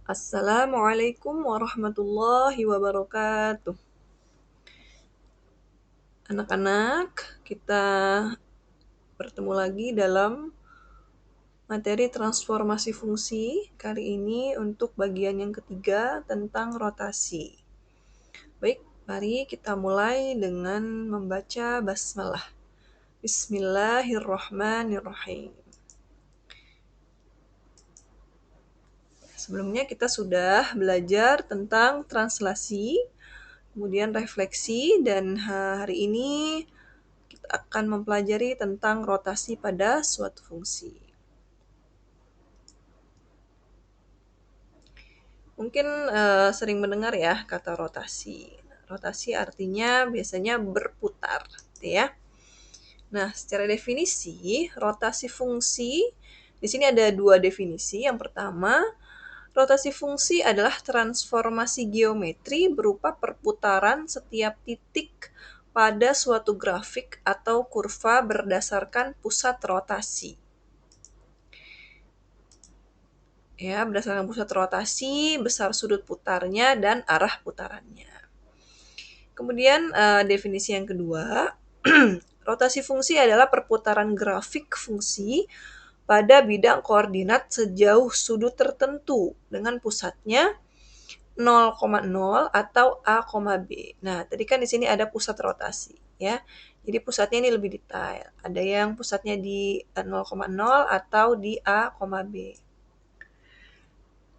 Assalamualaikum warahmatullahi wabarakatuh. Anak-anak, kita bertemu lagi dalam materi transformasi fungsi. Kali ini untuk bagian yang ketiga tentang rotasi. Baik, mari kita mulai dengan membaca basmalah. Bismillahirrahmanirrahim. Sebelumnya kita sudah belajar tentang translasi, kemudian refleksi, dan hari ini kita akan mempelajari tentang rotasi pada suatu fungsi. Mungkin sering mendengar ya kata rotasi. Rotasi artinya biasanya berputar, gitu ya. Nah, secara definisi, rotasi fungsi, di sini ada dua definisi. Yang pertama, rotasi fungsi adalah transformasi geometri berupa perputaran setiap titik pada suatu grafik atau kurva berdasarkan pusat rotasi. Ya, berdasarkan pusat rotasi, besar sudut putarnya, dan arah putarannya. Kemudian definisi yang kedua, rotasi fungsi adalah perputaran grafik fungsi pada bidang koordinat sejauh sudut tertentu dengan pusatnya 0,0 atau A, B. Nah, tadi kan di sini ada pusat rotasi, ya. Jadi pusatnya ini lebih detail. Ada yang pusatnya di 0,0 atau di A, B.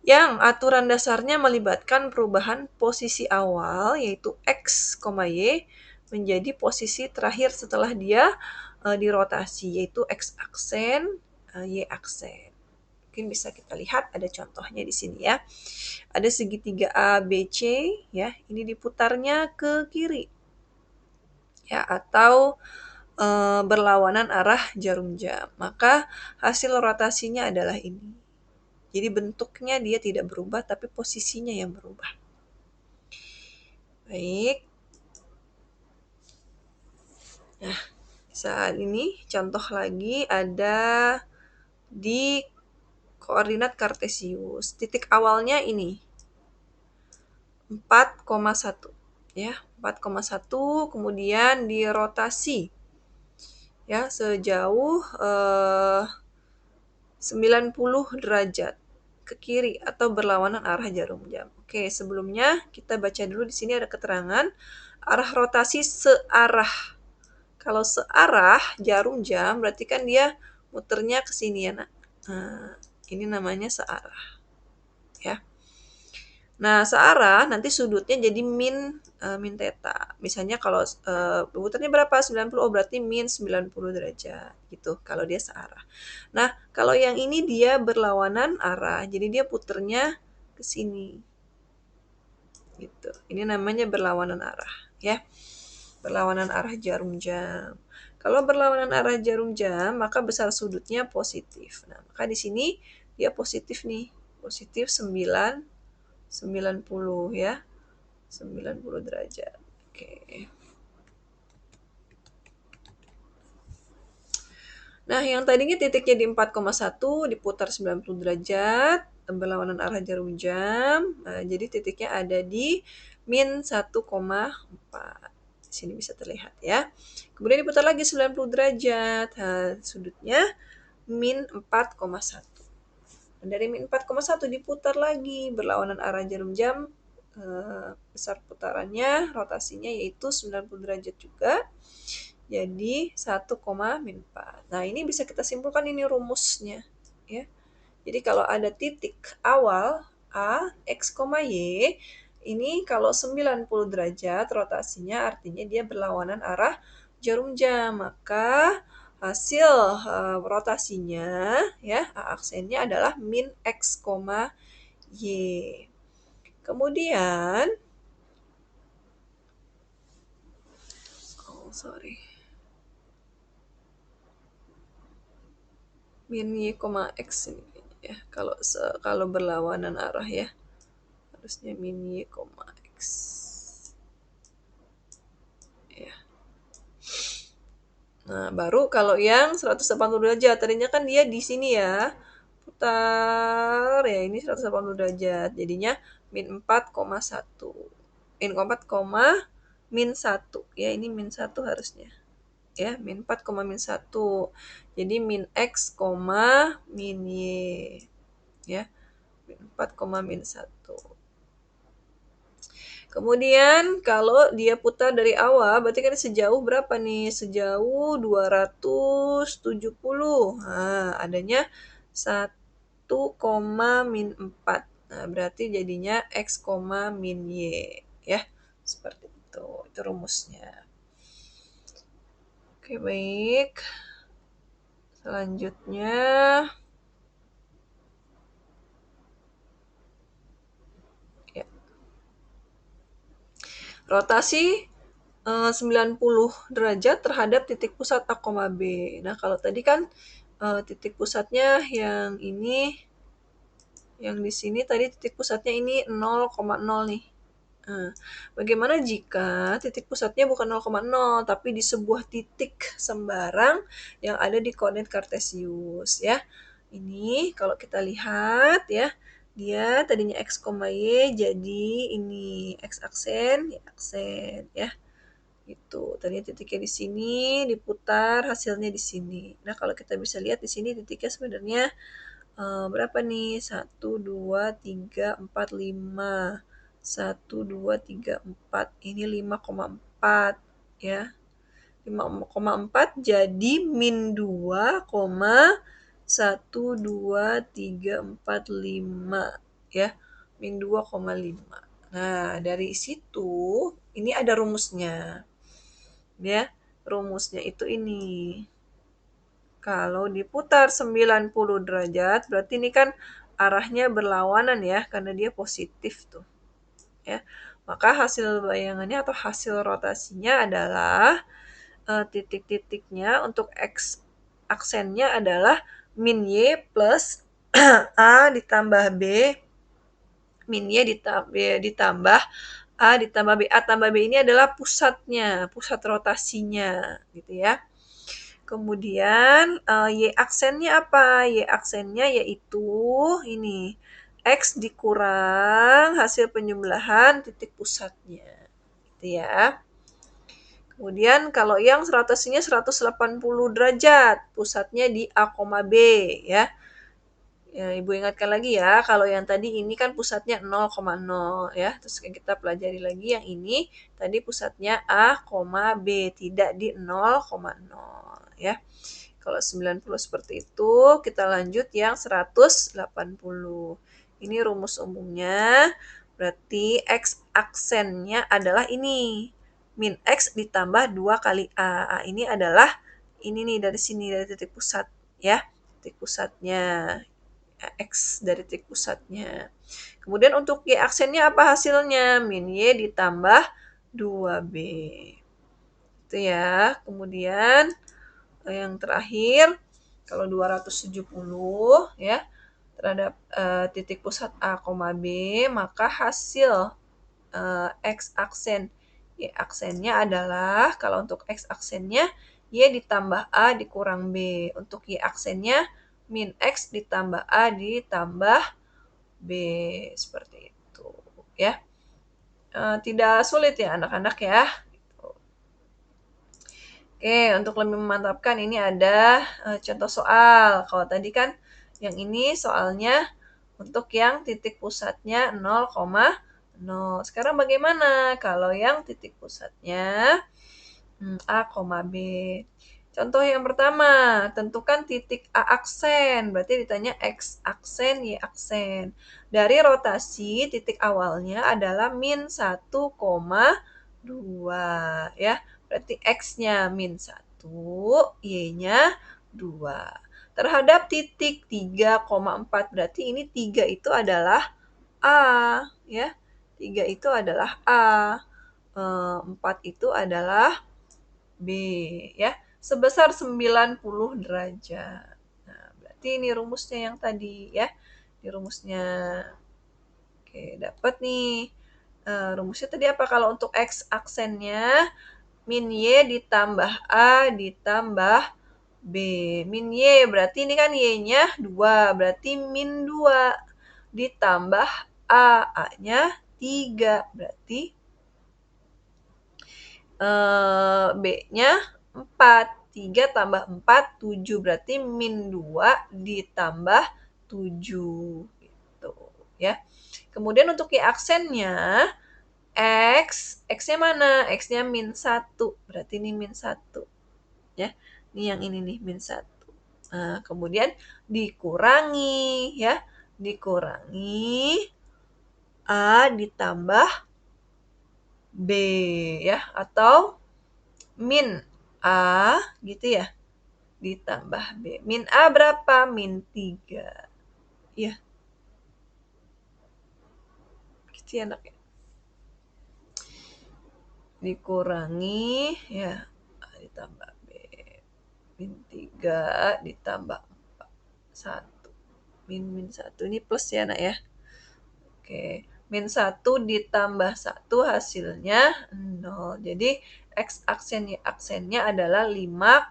Yang aturan dasarnya melibatkan perubahan posisi awal, yaitu X, Y, menjadi posisi terakhir setelah dia dirotasi, yaitu X aksen, Y aksen. Mungkin bisa kita lihat ada contohnya di sini ya. Ada segitiga ABC, ya, ini diputarnya ke kiri, ya, atau berlawanan arah jarum jam. Maka hasil rotasinya adalah ini. Jadi bentuknya dia tidak berubah, tapi posisinya yang berubah. Baik. Nah, saat ini contoh lagi ada di koordinat kartesius. Titik awalnya ini 4,1, ya, 4,1, kemudian dirotasi ya sejauh 90 derajat ke kiri atau berlawanan arah jarum jam. Oke, sebelumnya kita baca dulu di sini ada keterangan arah rotasi searah. Kalau searah jarum jam berarti kan dia muternya ke sini ya, Nak. Nah, ini namanya searah. Ya. Nah, searah nanti sudutnya jadi min theta. Misalnya kalau putarnya berapa? 90, oh berarti min 90 derajat gitu kalau dia searah. Nah, kalau yang ini dia berlawanan arah. Jadi dia putarnya ke sini. Gitu. Ini namanya berlawanan arah, ya. Berlawanan arah jarum jam. Kalau berlawanan arah jarum jam, maka besar sudutnya positif. Nah, maka di sini dia positif nih. Positif 90 ya. 90 derajat. Oke. Nah, yang tadinya titiknya di 4,1 diputar 90 derajat berlawanan arah jarum jam. Nah, jadi titiknya ada di min 1,4. Di sini bisa terlihat ya. Kemudian diputar lagi 90 derajat. Nah, sudutnya min 4,1. Dan dari min 4,1 diputar lagi berlawanan arah jarum jam, besar putarannya, rotasinya yaitu 90 derajat juga. Jadi 1,4. Nah, ini bisa kita simpulkan ini rumusnya, ya. Jadi kalau ada titik awal A, X, Y, ini kalau 90 derajat rotasinya artinya dia berlawanan arah jarum jam. Maka hasil rotasinya ya A aksennya adalah min X, Y. Kemudian min Y, X ini ya. Kalau berlawanan arah ya. Harusnya min Y, X. Ya. Nah, baru kalau yang 180 derajat, tadinya kan dia di sini ya. putar, ya ini 180 derajat. Jadinya min 4,1. Min 4, min 1. Ya, ini min 1 harusnya. Ya, min 4, min 1. Jadi min X, min Y. Ya, min 4, min 1. Kemudian kalau dia putar dari awal, berarti kan sejauh berapa nih? Sejauh 270. Nah, adanya 1, min 4. Nah, berarti jadinya X, min Y. Ya, seperti itu. Itu rumusnya. Oke, baik. Selanjutnya, ya. Rotasi 90 derajat terhadap titik pusat A, B. Nah, kalau tadi kan titik pusatnya yang ini, yang di sini tadi titik pusatnya ini 0,0 nih. Nah, bagaimana jika titik pusatnya bukan 0,0 tapi di sebuah titik sembarang yang ada di koordinat kartesius ya. Ini kalau kita lihat ya, dia tadinya x, y jadi ini x aksen, y aksen ya. Itu tadinya titiknya di sini, diputar hasilnya di sini. Nah, kalau kita bisa lihat di sini titiknya sebenarnya berapa nih? 1, 2, 3, 4, 5. 1, 2, 3, 4. Ini 5,4 ya. 5,4 jadi min 2, 1, 2, 3, 4, 5 ya. Min 2,5. Nah, dari situ ini ada rumusnya. Ya, rumusnya itu ini. Kalau diputar 90 derajat, berarti ini kan arahnya berlawanan ya, karena dia positif tuh. Ya. Maka hasil bayangannya atau hasil rotasinya adalah titik-titiknya untuk X aksennya adalah min Y plus A ditambah B, min Y ditambah A ditambah B. A tambah B ini adalah pusatnya, pusat rotasinya gitu ya. Kemudian Y aksennya apa? Y aksennya yaitu ini X dikurang hasil penjumlahan titik pusatnya. Gitu ya. Kemudian kalau yang rotasinya 180 derajat, pusatnya di A, B ya. Ya, Ibu ingatkan lagi ya, kalau yang tadi ini kan pusatnya 0,0 ya. Terus kita pelajari lagi yang ini, tadi pusatnya A, B, tidak di 0,0 ya. Kalau 90 seperti itu, kita lanjut yang 180. Ini rumus umumnya, berarti X aksennya adalah ini. Min X ditambah 2 kali A. A ini adalah, ini nih dari sini, dari titik pusat ya. Titik pusatnya. X dari titik pusatnya. Kemudian untuk Y aksennya apa hasilnya? Min Y ditambah 2B. Itu ya. Kemudian yang terakhir, kalau 270 ya, terhadap titik pusat A, B, maka hasil X aksen Y aksennya adalah, kalau untuk X aksennya Y ditambah A dikurang B. Untuk Y aksennya min X ditambah A ditambah B. Seperti itu ya. Tidak sulit ya anak-anak ya. Oke, untuk lebih memantapkan ini ada contoh soal. Kalau tadi kan yang ini soalnya untuk yang titik pusatnya 0,0. Sekarang bagaimana kalau yang titik pusatnya A, B. Contoh yang pertama, tentukan titik A aksen. Berarti ditanya X aksen, Y aksen. Dari rotasi, titik awalnya adalah min 1,2 ya. Berarti X-nya min 1, Y-nya 2. Terhadap titik 3,4, berarti ini 3 itu adalah A. Ya. 3 itu adalah A. 4 itu adalah B. Ya. Sebesar 90 derajat. Nah, berarti ini rumusnya yang tadi ya. Ini rumusnya. Oke, dapat nih. Rumusnya tadi apa? Kalau untuk X aksennya min Y ditambah A ditambah B. Min Y, berarti ini kan Y-nya 2, berarti min 2. Ditambah A, A-nya 3, berarti B-nya 4. 3 tambah 4, 7. Berarti min 2 ditambah 7. Gitu, ya. Kemudian untuk Y aksennya, X-nya mana? X-nya min 1. Berarti ini min 1. Ya. Ini yang ini nih, min 1. Nah, kemudian dikurangi, ya. Dikurangi A ditambah B, ya. Atau min A gitu ya, ditambah B. Min A berapa? Min 3. Ya, gitu ya anak ya. Dikurangi, ya, A ditambah B. Min 3 ditambah 4. 1. Min 1. Ini plus ya anak ya. Oke. Min 1 ditambah 1 hasilnya 0. Jadi X aksennya adalah 5,0.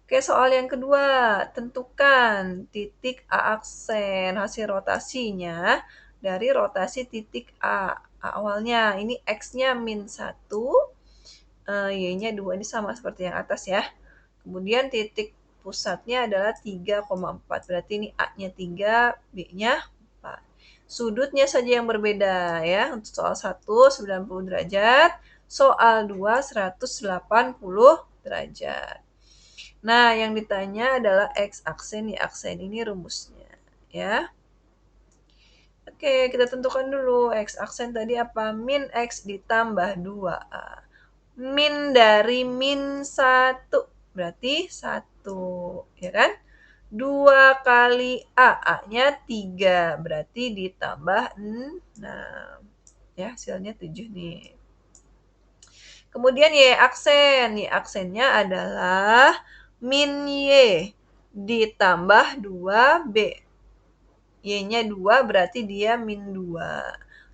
Oke, soal yang kedua. Tentukan titik A aksen hasil rotasinya dari rotasi titik A. Awalnya ini X-nya min 1, Y-nya 2. Ini sama seperti yang atas ya. Kemudian titik pusatnya adalah 3,4. Berarti ini A-nya 3, B-nya 4. Sudutnya saja yang berbeda ya. Untuk soal 1, 90 derajat. Soal 2, 180 derajat. Nah, yang ditanya adalah X aksen, Y aksen. Ini rumusnya, ya. Oke, kita tentukan dulu. X aksen tadi apa? Min X ditambah 2A. Min dari min 1. Berarti 1, ya kan? 2 kali A. A-nya 3. Berarti ditambah 6. Ya, hasilnya 7 nih. Kemudian Y aksen. Y aksennya adalah min Y ditambah 2B. Y-nya 2 berarti dia min 2.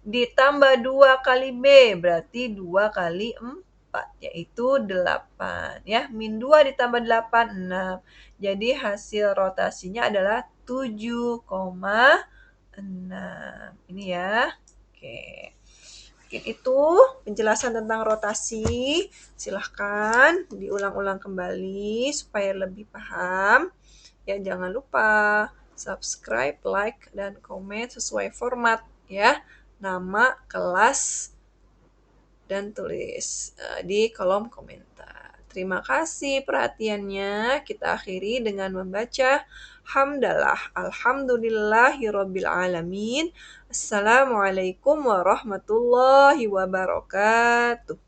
Ditambah 2 kali B berarti 2 kali 4 yaitu 8. Ya, min 2 ditambah 8, 6. Jadi hasil rotasinya adalah 7,6. Ini ya. Oke. Mungkin itu penjelasan tentang rotasi. Silahkan diulang-ulang kembali supaya lebih paham. Ya, jangan lupa subscribe, like, dan komen sesuai format ya. Nama, kelas, dan tulis di kolom komentar. Terima kasih perhatiannya. Kita akhiri dengan membaca hamdalah. Alhamdulillahirabbil alamin. Assalamualaikum warahmatullahi wabarakatuh.